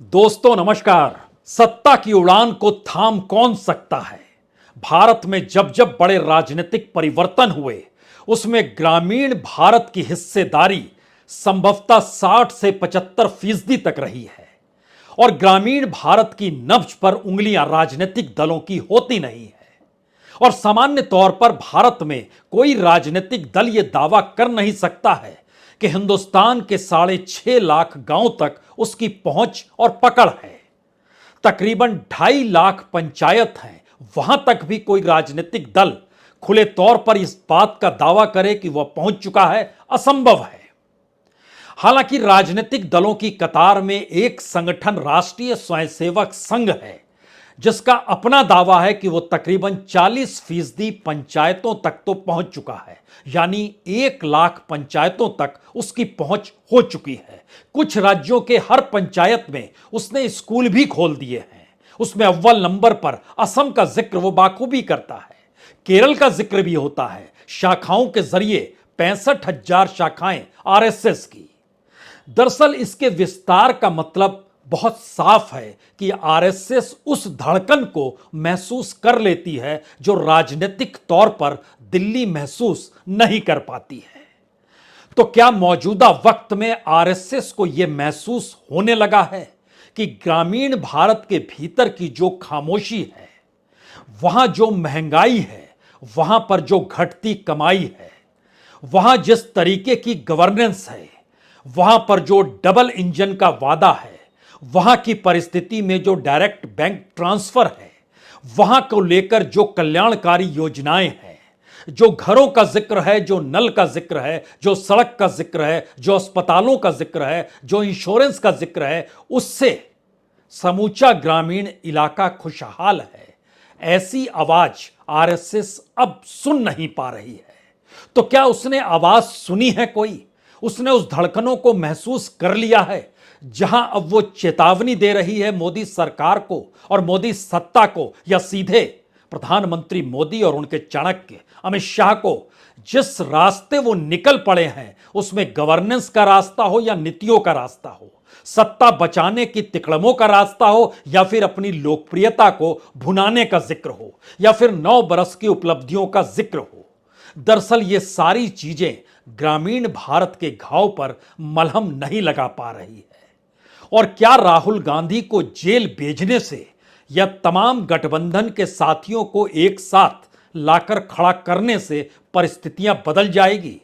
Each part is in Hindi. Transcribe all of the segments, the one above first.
दोस्तों नमस्कार। सत्ता की उड़ान को थाम कौन सकता है। भारत में जब जब बड़े राजनीतिक परिवर्तन हुए उसमें ग्रामीण भारत की हिस्सेदारी संभवतः 60 से 75% तक रही है और ग्रामीण भारत की नब्ज पर उंगलियां राजनीतिक दलों की होती नहीं है। और सामान्य तौर पर भारत में कोई राजनीतिक दल यह दावा कर नहीं सकता है कि हिंदुस्तान के 6.5 लाख गांव तक उसकी पहुंच और पकड़ है। तकरीबन 2.5 लाख पंचायत हैं, वहां तक भी कोई राजनीतिक दल खुले तौर पर इस बात का दावा करे कि वह पहुंच चुका है, असंभव है। हालांकि राजनीतिक दलों की कतार में एक संगठन राष्ट्रीय स्वयंसेवक संघ है जिसका अपना दावा है कि वह तकरीबन 40% पंचायतों तक तो पहुंच चुका है, यानी 1 लाख पंचायतों तक उसकी पहुंच हो चुकी है। कुछ राज्यों के हर पंचायत में उसने स्कूल भी खोल दिए हैं। उसमें अव्वल नंबर पर असम का जिक्र वो बाखूबी करता है। केरल का जिक्र भी होता है, शाखाओं के जरिए 65,000 शाखाएं आरएसएस की। दरअसल इसके विस्तार का मतलब बहुत साफ है कि आरएसएस उस धड़कन को महसूस कर लेती है जो राजनीतिक तौर पर दिल्ली महसूस नहीं कर पाती है। तो क्या मौजूदा वक्त में आरएसएस को यह महसूस होने लगा है कि ग्रामीण भारत के भीतर की जो खामोशी है, वहां जो महंगाई है, वहां पर जो घटती कमाई है, वहां जिस तरीके की गवर्नेंस है, वहां पर जो डबल इंजन का वादा है, वहां की परिस्थिति में जो डायरेक्ट बैंक ट्रांसफर है, वहां को लेकर जो कल्याणकारी योजनाएं हैं, जो घरों का जिक्र है, जो नल का जिक्र है, जो सड़क का जिक्र है, जो अस्पतालों का जिक्र है, जो इंश्योरेंस का जिक्र है, उससे समूचा ग्रामीण इलाका खुशहाल है। ऐसी आवाज आरएसएस अब सुन नहीं पा रही है। तो क्या उसने आवाज सुनी है? कोई उसने उस धड़कनों को महसूस कर लिया है जहां अब वो चेतावनी दे रही है मोदी सरकार को और मोदी सत्ता को, या सीधे प्रधानमंत्री मोदी और उनके चाणक्य अमित शाह को? जिस रास्ते वो निकल पड़े हैं उसमें गवर्नेंस का रास्ता हो या नीतियों का रास्ता हो, सत्ता बचाने की तिकड़मों का रास्ता हो या फिर अपनी लोकप्रियता को भुनाने का जिक्र हो या फिर 9 बरस की उपलब्धियों का जिक्र हो, दरअसल ये सारी चीजें ग्रामीण भारत के घाव पर मलहम नहीं लगा पा रही है। और क्या राहुल गांधी को जेल भेजने से या तमाम गठबंधन के साथियों को एक साथ लाकर खड़ा करने से परिस्थितियां बदल जाएगी?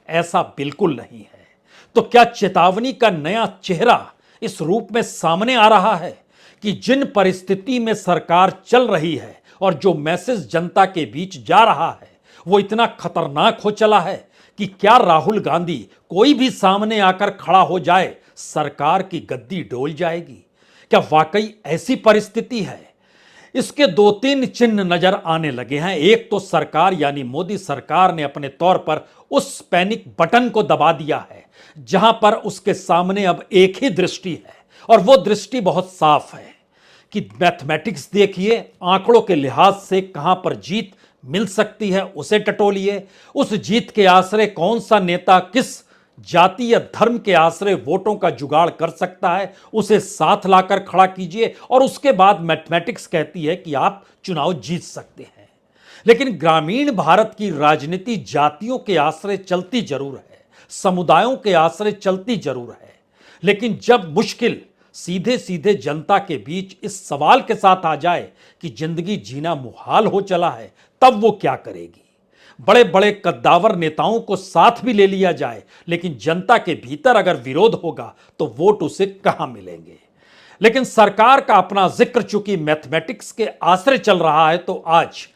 ऐसा बिल्कुल नहीं है। तो क्या चेतावनी का नया चेहरा इस रूप में सामने आ रहा है कि जिन परिस्थिति में सरकार चल रही है और जो मैसेज जनता के बीच जा रहा है वो इतना खतरनाक हो चला है कि क्या राहुल गांधी कोई भी सामने आकर खड़ा हो जाए सरकार की गद्दी डोल जाएगी? क्या वाकई ऐसी परिस्थिति है? इसके 2-3 चिन्ह नजर आने लगे हैं। एक तो सरकार यानी मोदी सरकार ने अपने तौर पर उस पैनिक बटन को दबा दिया है जहां पर उसके सामने अब एक ही दृष्टि है, और वो दृष्टि बहुत साफ है कि मैथमेटिक्स देखिए, आंकड़ों के लिहाज से कहां पर जीत मिल सकती है उसे टटोलिए। उस जीत के आश्रय कौन सा नेता किस जाति या धर्म के आश्रय वोटों का जुगाड़ कर सकता है उसे साथ लाकर खड़ा कीजिए, और उसके बाद मैथमेटिक्स कहती है कि आप चुनाव जीत सकते हैं। लेकिन ग्रामीण भारत की राजनीति जातियों के आश्रय चलती जरूर है, समुदायों के आश्रय चलती जरूर है, लेकिन जब मुश्किल सीधे सीधे जनता के बीच इस सवाल के साथ आ जाए कि जिंदगी जीना मुहाल हो चला है, तब वो क्या करेगी? बड़े बड़े कद्दावर नेताओं को साथ भी ले लिया जाए, लेकिन जनता के भीतर अगर विरोध होगा तो वोट उसे कहां मिलेंगे? लेकिन सरकार का अपना जिक्र चूंकि मैथमेटिक्स के आश्रय चल रहा है, तो आज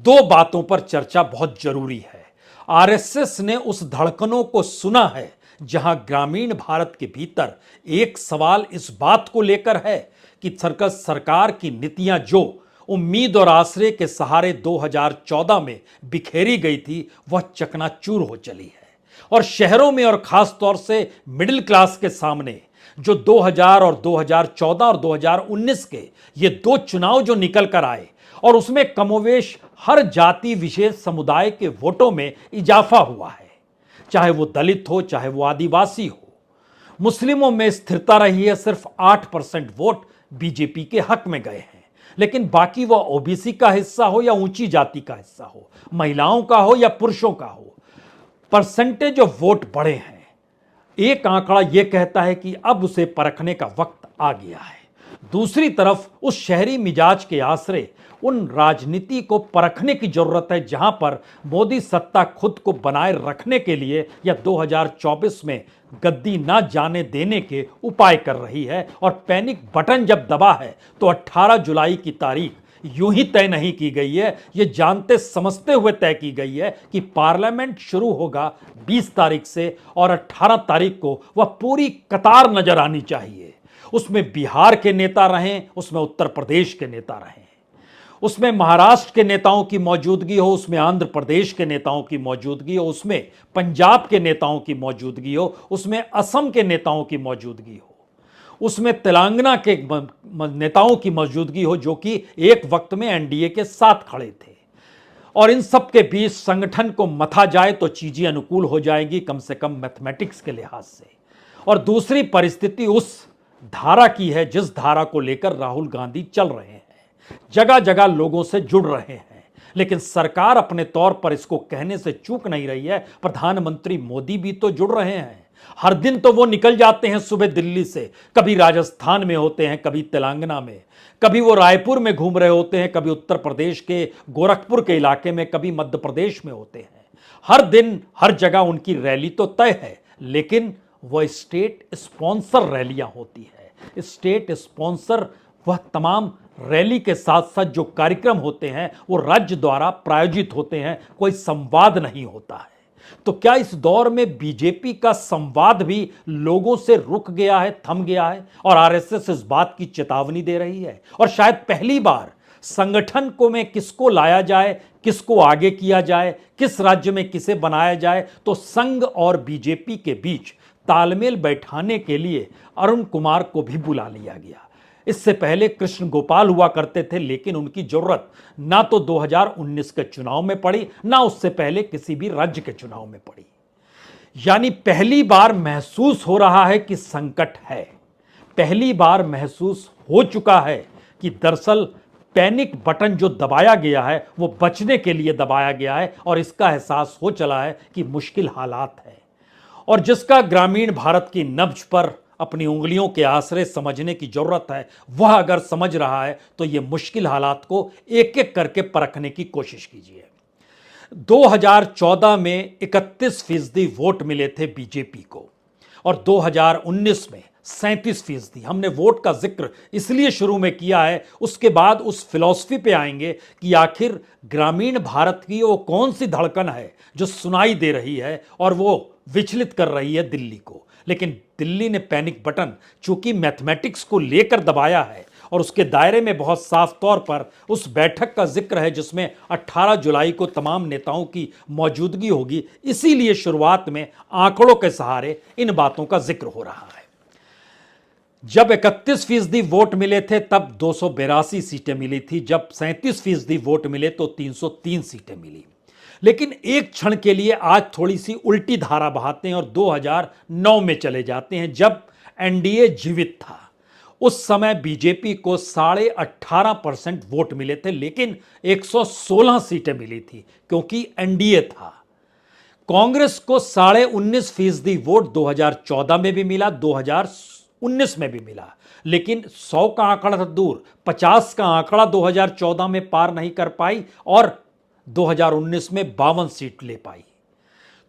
2 बातों पर चर्चा बहुत जरूरी है। आरएसएस ने उस धड़कनों को सुना है जहां ग्रामीण भारत के भीतर एक सवाल इस बात को लेकर है कि सरकार की नीतियां जो उम्मीद और आश्रय के सहारे 2014 में बिखेरी गई थी वह चकनाचूर हो चली है। और शहरों में और खास तौर से मिडिल क्लास के सामने जो 2000 और 2014 और 2019 के ये 2 चुनाव जो निकल कर आए, और उसमें कमोवेश हर जाति विशेष समुदाय के वोटों में इजाफा हुआ है, चाहे वो दलित हो, चाहे वो आदिवासी हो, मुस्लिमों में स्थिरता रही है, सिर्फ 8% वोट बीजेपी के हक में गए हैं। लेकिन बाकी वह ओबीसी का हिस्सा हो या ऊंची जाति का हिस्सा हो, महिलाओं का हो या पुरुषों का हो, परसेंटेज ऑफ वोट बढ़े हैं। एक आंकड़ा यह कहता है कि अब उसे परखने का वक्त आ गया है। दूसरी तरफ उस शहरी मिजाज के आश्रय उन राजनीति को परखने की जरूरत है जहां पर मोदी सत्ता खुद को बनाए रखने के लिए या 2024 में गद्दी ना जाने देने के उपाय कर रही है। और पैनिक बटन जब दबा है तो 18 जुलाई की तारीख यूं ही तय नहीं की गई है, यह जानते समझते हुए तय की गई है कि पार्लियामेंट शुरू होगा 20 तारीख से और 18 तारीख को वह पूरी कतार नजर आनी चाहिए। उसमें बिहार के नेता रहें, उसमें उत्तर प्रदेश के नेता रहें, उसमें महाराष्ट्र के नेताओं की मौजूदगी हो, उसमें आंध्र प्रदेश के नेताओं की मौजूदगी हो, उसमें पंजाब के नेताओं की मौजूदगी हो, उसमें असम के नेताओं की मौजूदगी हो, उसमें तेलंगाना के नेताओं की मौजूदगी हो जो कि एक वक्त में एनडीए के साथ खड़े थे। और इन सब के बीच संगठन को मथा जाए तो चीजें अनुकूल हो जाएगी, कम से कम मैथमेटिक्स के लिहाज से। और दूसरी परिस्थिति उस धारा की है जिस धारा को लेकर राहुल गांधी चल रहे हैं, जगह जगह लोगों से जुड़ रहे हैं। लेकिन सरकार अपने तौर पर इसको कहने से चूक नहीं रही है। प्रधानमंत्री मोदी भी तो जुड़ रहे हैं। हर दिन तो वो निकल जाते हैं सुबह दिल्ली से, कभी राजस्थान में होते हैं, कभी तेलंगाना में, कभी वो रायपुर में घूम रहे होते हैं, कभी उत्तर प्रदेश के गोरखपुर के इलाके में, कभी मध्य प्रदेश में होते हैं। हर दिन हर जगह उनकी रैली तो तय है, लेकिन वह स्टेट स्पॉन्सर रैलियां होती है। स्टेट स्पॉन्सर वह तमाम रैली के साथ साथ जो कार्यक्रम होते हैं वो राज्य द्वारा प्रायोजित होते हैं, कोई संवाद नहीं होता है। तो क्या इस दौर में बीजेपी का संवाद भी लोगों से रुक गया है, थम गया है? और आरएसएस इस बात की चेतावनी दे रही है। और शायद पहली बार संगठन को में किसको लाया जाए, किसको आगे किया जाए, किस राज्य में किसे बनाया जाए, तो संघ और बीजेपी के बीच तालमेल बैठाने के लिए अरुण कुमार को भी बुला लिया गया। इससे पहले कृष्ण गोपाल हुआ करते थे, लेकिन उनकी जरूरत ना तो 2019 के चुनाव में पड़ी, ना उससे पहले किसी भी राज्य के चुनाव में पड़ी। यानी पहली बार महसूस हो रहा है कि संकट है। पहली बार महसूस हो चुका है कि दरअसल पैनिक बटन जो दबाया गया है वो बचने के लिए दबाया गया है, और इसका एहसास हो चला है कि मुश्किल हालात है। और जिसका ग्रामीण भारत की नब्ज पर अपनी उंगलियों के आश्रय समझने की जरूरत है, वह अगर समझ रहा है तो ये मुश्किल हालात को एक एक करके परखने की कोशिश कीजिए। 2014 में 31% वोट मिले थे बीजेपी को, और 2019 में 37%। हमने वोट का जिक्र इसलिए शुरू में किया है, उसके बाद उस फिलॉसफी पे आएंगे कि आखिर ग्रामीण भारत की वो कौन सी धड़कन है जो सुनाई दे रही है और वो विचलित कर रही है दिल्ली को। लेकिन दिल्ली ने पैनिक बटन चूंकि मैथमेटिक्स को लेकर दबाया है, और उसके दायरे में बहुत साफ तौर पर उस बैठक का जिक्र है जिसमें 18 जुलाई को तमाम नेताओं की मौजूदगी होगी, इसीलिए शुरुआत में आंकड़ों के सहारे इन बातों का जिक्र हो रहा है। जब 31% वोट मिले थे तब 282 सीटें मिली थी, जब 37% वोट मिले तो 303 सीटें मिली। लेकिन एक क्षण के लिए आज थोड़ी सी उल्टी धारा बहाते हैं और 2009 में चले जाते हैं, जब एनडीए जीवित था। उस समय बीजेपी को 18.5% वोट मिले थे, लेकिन 116 सीटें मिली थी क्योंकि एनडीए था। कांग्रेस को 19.5% वोट 2014 में भी मिला, 2019 में भी मिला, लेकिन 100 का आंकड़ा था दूर, 50 का आंकड़ा 2014 में पार नहीं कर पाई और 2019 में 52 सीट ले पाई।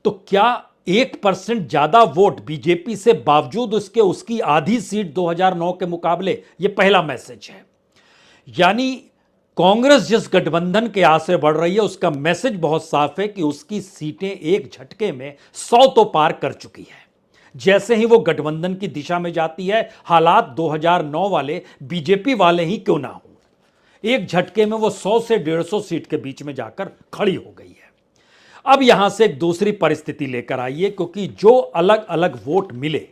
तो क्या 1% ज्यादा वोट बीजेपी से, बावजूद उसके उसकी आधी सीट 2009 के मुकाबले? यह पहला मैसेज है। यानी कांग्रेस जिस गठबंधन के आस से बढ़ रही है उसका मैसेज बहुत साफ है कि उसकी सीटें एक झटके में 100 तो पार कर चुकी है। जैसे ही वो गठबंधन की दिशा में जाती है, हालात 2009 वाले बीजेपी वाले ही क्यों ना हो, एक झटके में वो 100 से 150 सीट के बीच में जाकर खड़ी हो गई है। अब यहां से एक दूसरी परिस्थिति लेकर आइए, क्योंकि जो अलग अलग वोट मिले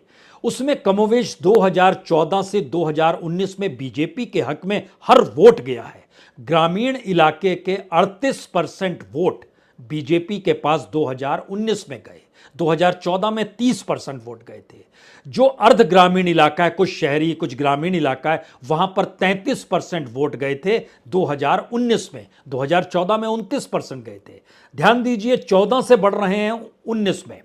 उसमें कमोवेश 2014 से 2019 में बीजेपी के हक में हर वोट गया है। ग्रामीण इलाके के 38% वोट बीजेपी के पास 2019 में गए, 2014 में 30% वोट गए थे। जो अर्ध ग्रामीण इलाका है, कुछ शहरी कुछ ग्रामीण इलाका है, वहां पर 33% वोट गए थे 2019 में। 2014 में 29% गए थे। ध्यान दीजिए 14 से बढ़ रहे हैं 19 में।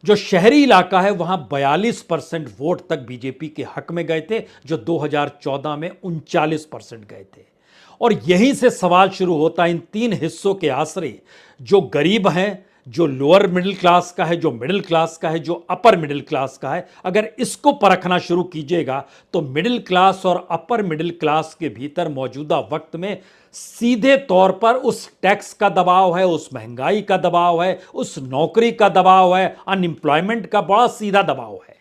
जो शहरी इलाका है वहां 42% वोट तक बीजेपी के हक में गए थे, जो 2014 में 39% गए थे। और यहीं से सवाल शुरू होता है इन तीन हिस्सों के आसरे, जो गरीब हैं, जो लोअर मिडिल क्लास का है, जो मिडिल क्लास का है, जो अपर मिडिल क्लास का है। अगर इसको परखना शुरू कीजिएगा तो मिडिल क्लास और अपर मिडिल क्लास के भीतर मौजूदा वक्त में सीधे तौर पर उस टैक्स का दबाव है, उस महंगाई का दबाव है, उस नौकरी का दबाव है, अनएम्प्लॉयमेंट का बड़ा सीधा दबाव है।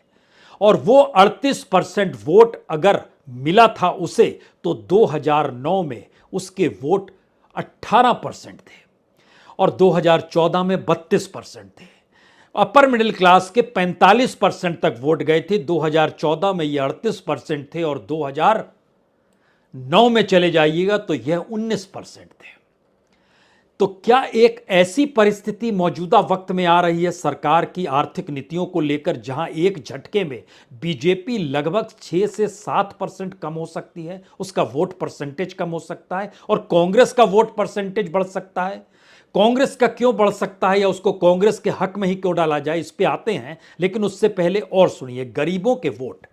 और वो 38% वोट अगर मिला था उसे, तो 2009 में उसके वोट 18% थे और 2014 में 32% थे। अपर मिडिल क्लास के 45% तक वोट गए थे। 2014 में ये 38% थे और 2009 में चले जाइएगा तो यह 19% थे। तो क्या एक ऐसी परिस्थिति मौजूदा वक्त में आ रही है सरकार की आर्थिक नीतियों को लेकर, जहां एक झटके में बीजेपी लगभग 6 से 7% कम हो सकती है, उसका वोट परसेंटेज कम हो सकता है और कांग्रेस का वोट परसेंटेज बढ़ सकता है? कांग्रेस का क्यों बढ़ सकता है या उसको कांग्रेस के हक में ही क्यों डाला जाए, इस पे आते हैं। लेकिन उससे पहले और सुनिए, गरीबों के वोट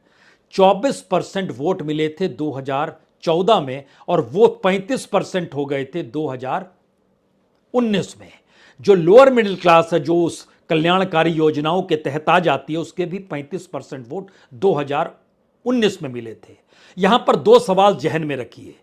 24% वोट मिले थे 2014 में और वो 35% हो गए थे 2019 में। जो लोअर मिडिल क्लास है, जो उस कल्याणकारी योजनाओं के तहत आ जाती है, उसके भी 35% वोट 2019 में मिले थे। यहां पर दो सवाल जहन में रखिए।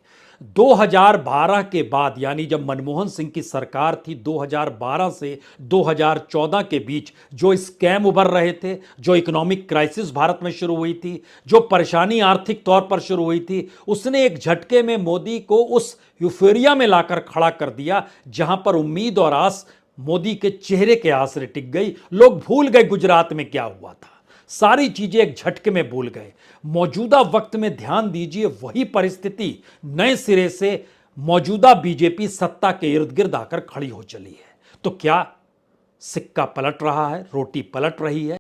2012 के बाद, यानी जब मनमोहन सिंह की सरकार थी, 2012 से 2014 के बीच जो स्कैम उभर रहे थे, जो इकोनॉमिक क्राइसिस भारत में शुरू हुई थी, जो परेशानी आर्थिक तौर पर शुरू हुई थी, उसने एक झटके में मोदी को उस यूफोरिया में लाकर खड़ा कर दिया जहां पर उम्मीद और आस मोदी के चेहरे के आसरे टिक गई। लोग भूल गए गुजरात में क्या हुआ था, सारी चीजें एक झटके में भूल गए। मौजूदा वक्त में ध्यान दीजिए, वही परिस्थिति नए सिरे से मौजूदा बीजेपी सत्ता के इर्द गिर्द आकर खड़ी हो चली है। तो क्या सिक्का पलट रहा है, रोटी पलट रही है?